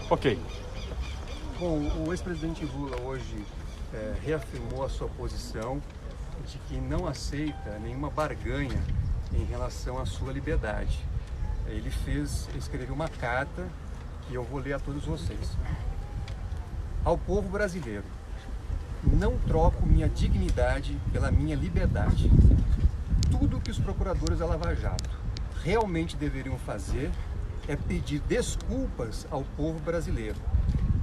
Ok. Bom, o ex-presidente Lula hoje reafirmou a sua posição de que não aceita nenhuma barganha em relação à sua liberdade. Ele escreveu uma carta que eu vou ler a todos vocês. Ao povo brasileiro, não troco minha dignidade pela minha liberdade. Tudo que os procuradores da Lava Jato realmente deveriam fazer é pedir desculpas ao povo brasileiro,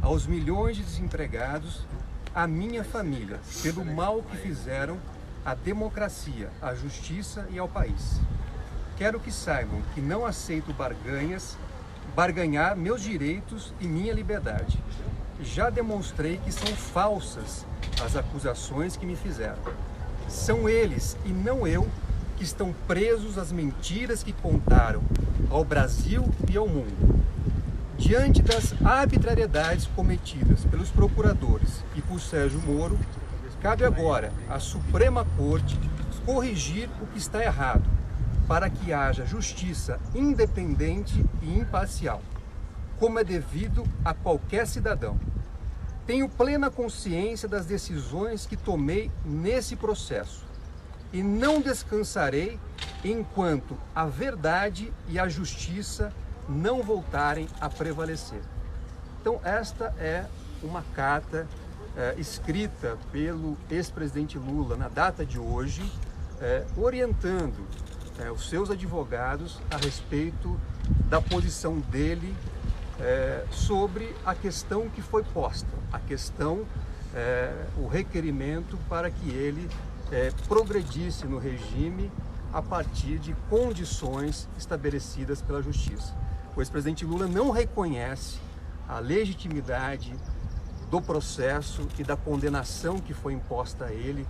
aos milhões de desempregados, à minha família, pelo mal que fizeram à democracia, à justiça e ao país. Quero que saibam que não aceito barganhar meus direitos e minha liberdade. Já demonstrei que são falsas as acusações que me fizeram. São eles e não eu que estão presos às mentiras que contaram ao Brasil e ao mundo. Diante das arbitrariedades cometidas pelos procuradores e por Sérgio Moro, cabe agora à Suprema Corte corrigir o que está errado, para que haja justiça independente e imparcial, como é devido a qualquer cidadão. Tenho plena consciência das decisões que tomei nesse processo e não descansarei enquanto a verdade e a justiça não voltarem a prevalecer. Então, esta é uma carta escrita pelo ex-presidente Lula na data de hoje, orientando os seus advogados a respeito da posição dele sobre a questão que foi posta, a questão, o requerimento para que ele progredisse no regime a partir de condições estabelecidas pela Justiça. O ex-presidente Lula não reconhece a legitimidade do processo e da condenação que foi imposta a ele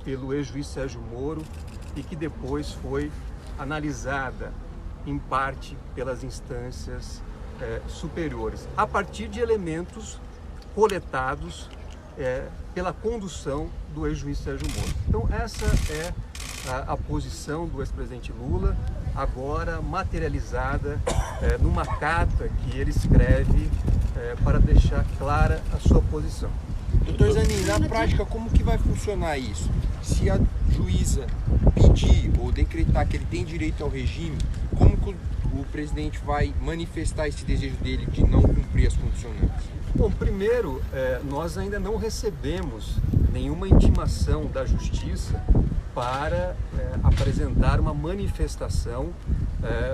pelo ex-juiz Sérgio Moro e que depois foi analisada em parte pelas instâncias superiores, a partir de elementos coletados pela condução do ex-juiz Sérgio Moro. Então essa é a posição do ex-presidente Lula, agora materializada numa carta que ele escreve para deixar clara a sua posição. Doutor Zanin, na prática, como que vai funcionar isso? Se a juíza pedir ou decretar que ele tem direito ao regime, como que o presidente vai manifestar esse desejo dele de não cumprir as condicionantes? Bom, primeiro, nós ainda não recebemos nenhuma intimação da Justiça para apresentar uma manifestação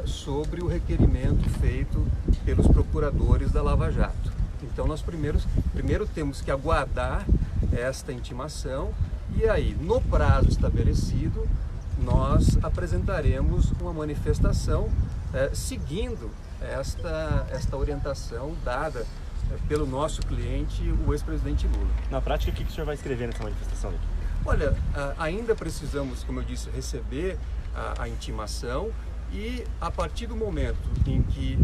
sobre o requerimento feito pelos procuradores da Lava Jato. Então nós primeiro temos que aguardar esta intimação e aí, no prazo estabelecido, nós apresentaremos uma manifestação seguindo esta orientação dada pelo nosso cliente, o ex-presidente Lula. Na prática, o que o senhor vai escrever nessa manifestação? Olha, ainda precisamos, como eu disse, receber a intimação e a partir do momento em que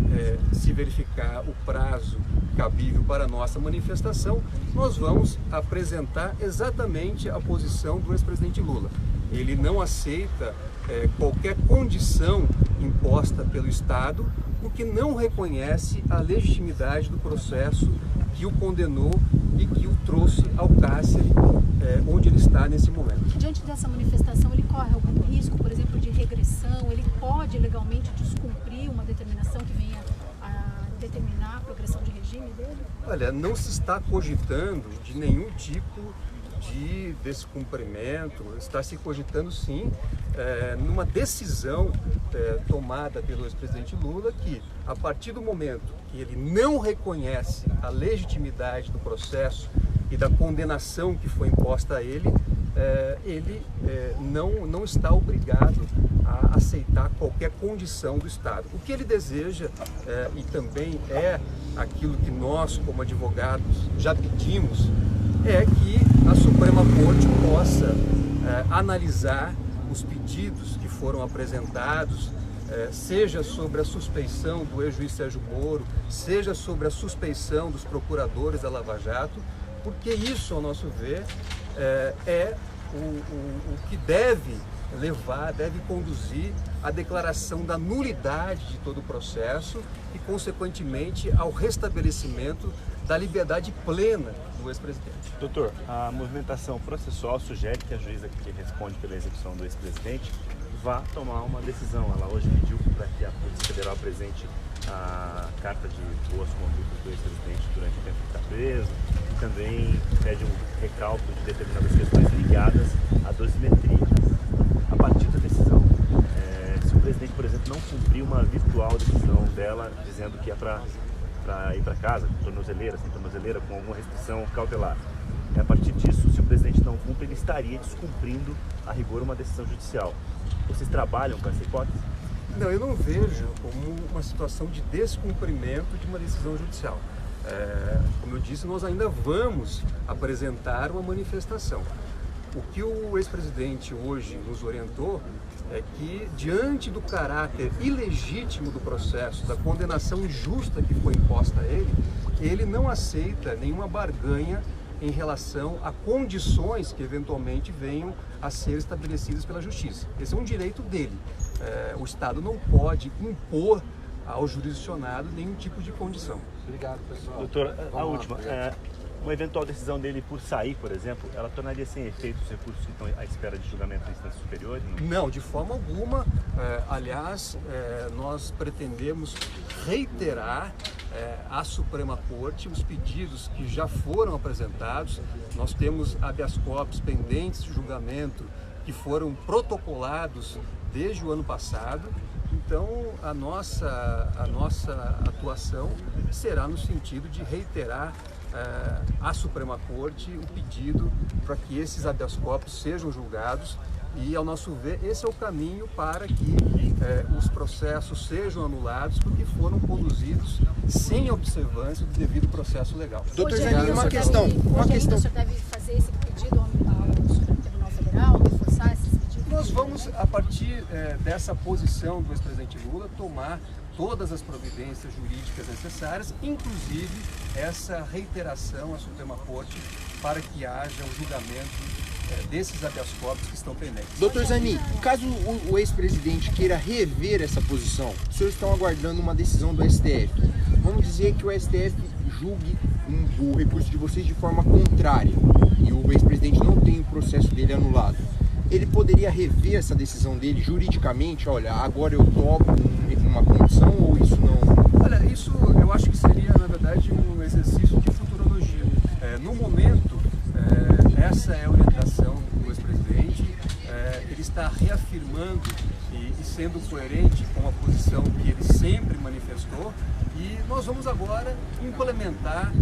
se verificar o prazo cabível para a nossa manifestação, nós vamos apresentar exatamente a posição do ex-presidente Lula. Ele não aceita qualquer condição imposta pelo Estado, o que não reconhece a legitimidade do processo que o condenou e que o trouxe ao cárcere onde ele está nesse momento. Diante dessa manifestação, ele corre algum risco, por exemplo, de regressão? Ele pode legalmente descumprir uma determinação que venha a determinar a progressão de regime dele? Olha, não se está cogitando de nenhum tipo de descumprimento, está se cogitando sim numa decisão tomada pelo ex-presidente Lula que, a partir do momento que ele não reconhece a legitimidade do processo e da condenação que foi imposta a ele, ele não está obrigado a aceitar qualquer condição do Estado. O que ele deseja, e também é aquilo que nós, como advogados, já pedimos, é que a Suprema Corte possa analisar os pedidos que foram apresentados, seja sobre a suspeição do ex-juiz Sérgio Moro, seja sobre a suspeição dos procuradores da Lava Jato, porque isso, ao nosso ver, é o que deve deve conduzir à declaração da nulidade de todo o processo e, consequentemente, ao restabelecimento da liberdade plena do ex-presidente. Doutor, a movimentação processual sugere que a juíza que responde pela execução do ex-presidente vá tomar uma decisão. Ela hoje pediu para que a Polícia Federal apresente a carta de boas condutas do ex-presidente durante o tempo que está preso e também pede um recalco de determinadas questões ligadas à dosimetria. A partir da decisão, se o presidente, por exemplo, não cumprir uma virtual decisão dela dizendo que é para ir para casa, com tornozeleira, sem tornozeleira, com alguma restrição cautelar. A partir disso, se o presidente não cumpre, ele estaria descumprindo a rigor uma decisão judicial. Vocês trabalham com essa hipótese? Não, eu não vejo como uma situação de descumprimento de uma decisão judicial. Como eu disse, nós ainda vamos apresentar uma manifestação. O que o ex-presidente hoje nos orientou é que, diante do caráter ilegítimo do processo, da condenação injusta que foi imposta a ele não aceita nenhuma barganha em relação a condições que eventualmente venham a ser estabelecidas pela Justiça. Esse é um direito dele. O Estado não pode impor ao jurisdicionado nenhum tipo de condição. Obrigado, pessoal. Doutor, a última. Uma eventual decisão dele por sair, por exemplo, ela tornaria sem efeito os recursos que estão à espera de julgamento em instâncias superiores? Não, de forma alguma. Aliás, nós pretendemos reiterar à Suprema Corte os pedidos que já foram apresentados. Nós temos habeas corpus pendentes de julgamento que foram protocolados desde o ano passado. Então, a nossa atuação será no sentido de reiterar à Suprema Corte o pedido para que esses habeas corpus sejam julgados e, ao nosso ver, esse é o caminho para que os processos sejam anulados porque foram conduzidos sem observância do devido processo legal. Doutor Hoje Zanin, ainda uma o questão. senhor deve fazer esse pedido ao Supremo Tribunal Federal, reforçar esses pedidos? Nós vamos, a partir dessa posição do ex-presidente Lula, tomar todas as providências jurídicas necessárias, inclusive essa reiteração à Suprema Corte para que haja o julgamento desses habeas corpus que estão pendentes. Doutor Zanin, caso o ex-presidente queira rever essa posição, os senhores estão aguardando uma decisão do STF. Vamos dizer que o STF julgue o recurso de vocês de forma contrária e o ex-presidente não tem o processo dele anulado. Ele poderia rever essa decisão dele juridicamente? Olha, agora eu topo uma condição ou isso não? Olha, isso eu acho que seria, na verdade, um exercício de futurologia. No momento, essa é a orientação do ex-presidente. Ele está reafirmando e sendo coerente com a posição que ele sempre manifestou. E nós vamos agora implementar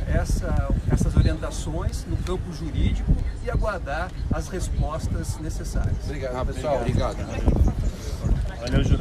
essas orientações no campo jurídico e aguardar as respostas necessárias. Obrigado, pessoal. Obrigado. Valeu, Júlio.